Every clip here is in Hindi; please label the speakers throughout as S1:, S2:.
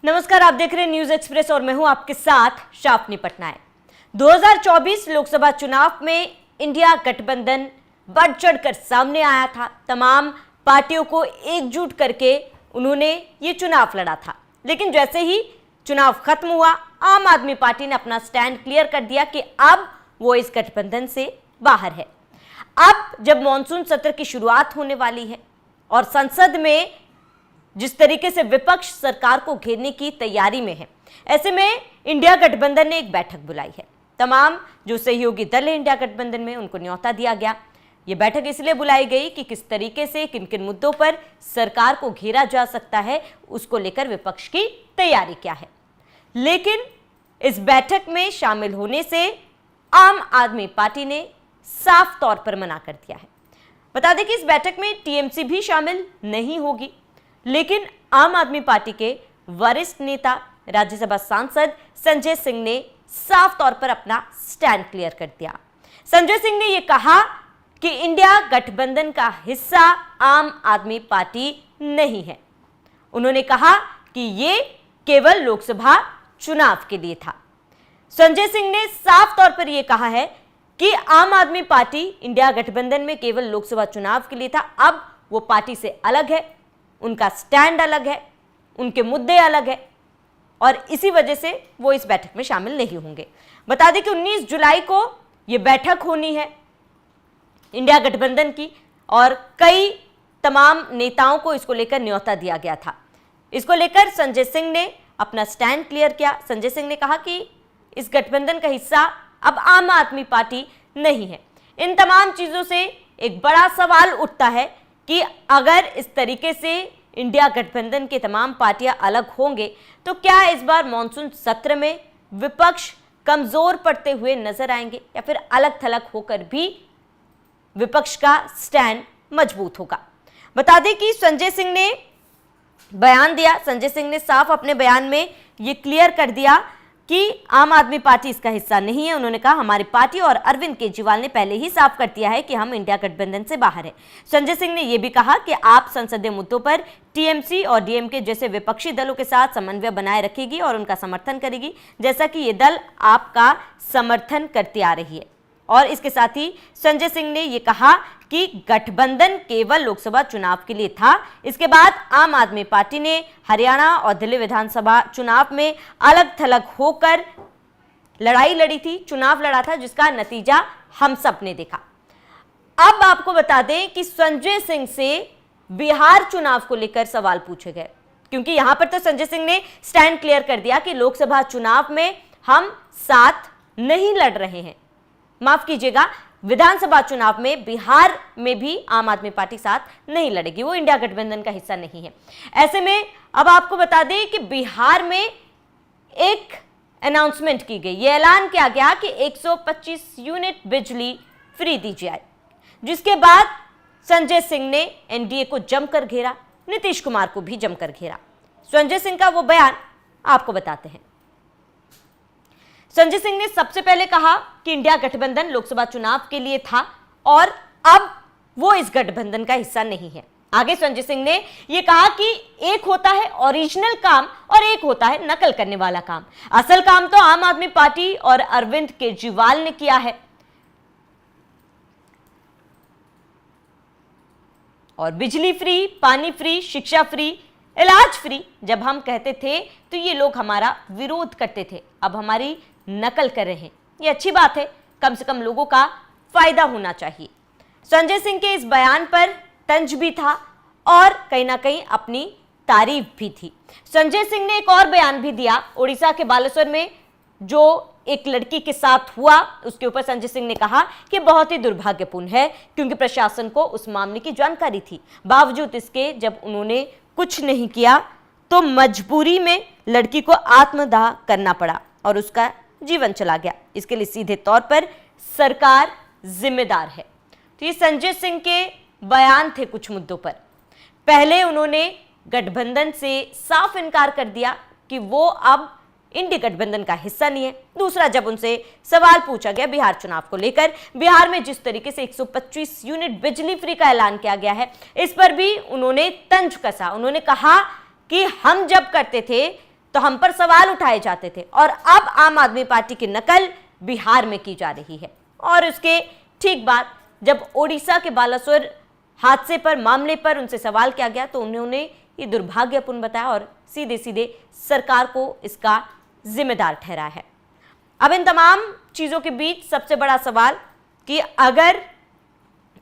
S1: नमस्कार, आप देख रहे हैं न्यूज एक्सप्रेस और मैं हूं आपके साथ शाफनी पटनायक। 2024 लोकसभा चुनाव में इंडिया गठबंधन बढ़ चढ़कर सामने आया था। तमाम पार्टियों को एकजुट करके उन्होंने ये चुनाव लड़ा था, लेकिन जैसे ही चुनाव खत्म हुआ, आम आदमी पार्टी ने अपना स्टैंड क्लियर कर दिया कि अब वो इस गठबंधन से बाहर है। अब जब मॉनसून सत्र की शुरुआत होने वाली है और संसद में जिस तरीके से विपक्ष सरकार को घेरने की तैयारी में है, ऐसे में इंडिया गठबंधन ने एक बैठक बुलाई है। तमाम जो सहयोगी दल है इंडिया गठबंधन में, उनको न्योता दिया गया। ये बैठक इसलिए बुलाई गई कि किस तरीके से किन किन मुद्दों पर सरकार को घेरा जा सकता है, उसको लेकर विपक्ष की तैयारी क्या है। लेकिन इस बैठक में शामिल होने से आम आदमी पार्टी ने साफ तौर पर मना कर दिया है। बता दें कि इस बैठक में टीएमसी भी शामिल नहीं होगी, लेकिन आम आदमी पार्टी के वरिष्ठ नेता राज्यसभा सांसद संजय सिंह ने साफ तौर पर अपना स्टैंड क्लियर कर दिया। संजय सिंह ने यह कहा कि इंडिया गठबंधन का हिस्सा आम आदमी पार्टी नहीं है। उन्होंने कहा कि ये केवल लोकसभा चुनाव के लिए था। संजय सिंह ने साफ तौर पर यह कहा है कि आम आदमी पार्टी इंडिया गठबंधन में केवल लोकसभा चुनाव के लिए था। अब वो पार्टी से अलग है, उनका स्टैंड अलग है, उनके मुद्दे अलग है और इसी वजह से वो इस बैठक में शामिल नहीं होंगे। बता दें कि 19 जुलाई को ये बैठक होनी है इंडिया गठबंधन की और कई तमाम नेताओं को इसको लेकर न्योता दिया गया था। इसको लेकर संजय सिंह ने अपना स्टैंड क्लियर किया। संजय सिंह ने कहा कि इस गठबंधन का हिस्सा अब आम आदमी पार्टी नहीं है। इन तमाम चीजों से एक बड़ा सवाल उठता है कि अगर इस तरीके से इंडिया गठबंधन के तमाम पार्टियां अलग होंगे तो क्या इस बार मॉनसून सत्र में विपक्ष कमजोर पड़ते हुए नजर आएंगे या फिर अलग थलग होकर भी विपक्ष का स्टैंड मजबूत होगा। बता दें कि संजय सिंह ने बयान दिया। संजय सिंह ने साफ अपने बयान में यह क्लियर कर दिया कि आम आदमी पार्टी इसका हिस्सा नहीं है। उन्होंने कहा हमारी पार्टी और अरविंद केजरीवाल ने पहले ही साफ कर दिया है कि हम इंडिया गठबंधन से बाहर हैं। संजय सिंह ने यह भी कहा कि आप संसदीय मुद्दों पर टीएमसी और डीएमके जैसे विपक्षी दलों के साथ समन्वय बनाए रखेगी और उनका समर्थन करेगी, जैसा कि ये दल आपका समर्थन करती आ रही है। और इसके साथ ही संजय सिंह ने यह कहा कि गठबंधन केवल लोकसभा चुनाव के लिए था। इसके बाद आम आदमी पार्टी ने हरियाणा और दिल्ली विधानसभा चुनाव में अलग थलग होकर लड़ाई लड़ी थी, चुनाव लड़ा था, जिसका नतीजा हम सब ने देखा। अब आपको बता दें कि संजय सिंह से बिहार चुनाव को लेकर सवाल पूछे गए, क्योंकि यहां पर तो संजय सिंह ने स्टैंड क्लियर कर दिया कि लोकसभा चुनाव में हम साथ नहीं लड़ रहे हैं। माफ कीजिएगा, विधानसभा चुनाव में बिहार में भी आम आदमी पार्टी साथ नहीं लड़ेगी, वो इंडिया गठबंधन का हिस्सा नहीं है। ऐसे में अब आपको बता दें कि बिहार में एक अनाउंसमेंट की गई, ये ऐलान किया गया कि 125 यूनिट बिजली फ्री दी जाए, जिसके बाद संजय सिंह ने एनडीए को जमकर घेरा, नीतीश कुमार को भी जमकर घेरा। संजय सिंह का वो बयान आपको बताते हैं। संजय सिंह ने सबसे पहले कहा कि इंडिया गठबंधन लोकसभा चुनाव के लिए था और अब वो इस गठबंधन का हिस्सा नहीं है। आगे संजय सिंह ने यह कहा कि एक होता है ओरिजिनल काम और एक होता है नकल करने वाला काम। असल काम तो आम आदमी पार्टी और अरविंद केजरीवाल ने किया है और बिजली फ्री, पानी फ्री, शिक्षा फ्री, इलाज फ्री जब हम कहते थे तो ये लोग हमारा विरोध करते थे, अब हमारी नकल कर रहे हैं। ये अच्छी बात है, कम से कम लोगों का फायदा होना चाहिए। संजय सिंह के इस बयान पर तंज भी था और कहीं ना कहीं अपनी तारीफ भी थी। संजय सिंह ने एक और बयान भी दिया। उड़ीसा के बालेश्वर में जो एक लड़की के साथ हुआ, उसके ऊपर संजय सिंह ने कहा कि बहुत ही दुर्भाग्यपूर्ण है, क्योंकि प्रशासन को उस मामले की जानकारी थी। बावजूद इसके जब उन्होंने कुछ नहीं किया तो मजबूरी में लड़की को आत्मदाह करना पड़ा और उसका जीवन चला गया। इसके लिए सीधे तौर पर सरकार जिम्मेदार है। तो ये संजय सिंह के बयान थे कुछ मुद्दों पर। पहले उन्होंने गठबंधन से साफ इनकार कर दिया कि वो अब इंडी गठबंधन का हिस्सा नहीं है। दूसरा, जब उनसे सवाल पूछा गया बिहार चुनाव को लेकर, बिहार में जिस तरीके से 125 यूनिट बिजली फ्री का ऐलान किया गया है, इस पर भी उन्होंने तंज कसा। उन्होंने कहा कि हम जब करते थे तो हम पर सवाल उठाए जाते थे, और अब आम आदमी पार्टी की नकल बिहार में की जा रही है। और उसके ठीक बाद जब ओडिशा के बालासोर हादसे पर मामले पर उनसे सवाल किया गया तो उन्होंने ये दुर्भाग्यपूर्ण बताया और सीधे सीधे सरकार को इसका जिम्मेदार ठहराया है। अब इन तमाम चीजों के बीच सबसे बड़ा सवाल कि अगर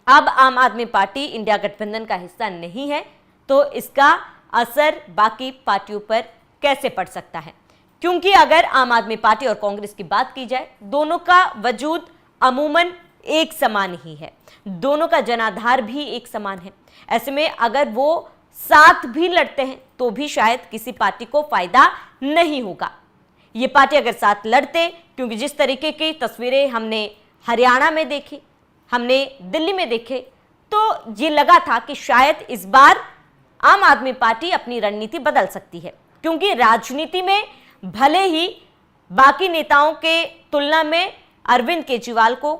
S1: अब आम आदमी पार्टी इंडिया गठबंधन का हिस्सा नहीं है तो इसका असर बाकी पार्टियों पर कैसे पड़ सकता है, क्योंकि अगर आम आदमी पार्टी और कांग्रेस की बात की जाए, दोनों का वजूद अमूमन एक समान ही है, दोनों का जनाधार भी एक समान है। ऐसे में अगर वो साथ भी लड़ते हैं तो भी शायद किसी पार्टी को फायदा नहीं होगा। ये पार्टी अगर साथ लड़ते, क्योंकि जिस तरीके की तस्वीरें हमने हरियाणा में देखी, हमने दिल्ली में देखे, तो ये लगा था कि शायद इस बार आम आदमी पार्टी अपनी रणनीति बदल सकती है, क्योंकि राजनीति में भले ही बाकी नेताओं के तुलना में अरविंद केजरीवाल को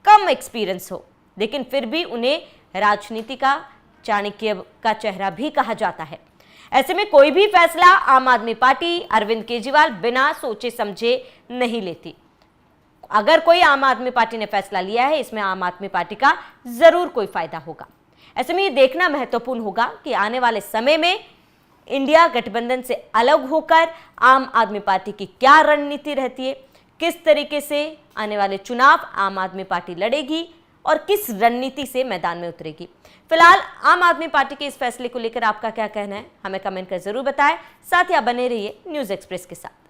S1: कम एक्सपीरियंस हो, लेकिन फिर भी उन्हें राजनीति का चाणक्य का चेहरा भी कहा जाता है। ऐसे में कोई भी फैसला आम आदमी पार्टी अरविंद केजरीवाल बिना सोचे समझे नहीं लेती। अगर कोई आम आदमी पार्टी ने फैसला लिया है, इसमें आम आदमी पार्टी का जरूर कोई फायदा होगा। ऐसे में ये देखना महत्वपूर्ण होगा कि आने वाले समय में इंडिया गठबंधन से अलग होकर आम आदमी पार्टी की क्या रणनीति रहती है, किस तरीके से आने वाले चुनाव आम आदमी पार्टी लड़ेगी और किस रणनीति से मैदान में उतरेगी। फिलहाल आम आदमी पार्टी के इस फैसले को लेकर आपका क्या कहना है, हमें कमेंट कर जरूर बताएं। साथ ही आप बने रहिए न्यूज़ एक्सप्रेस के साथ।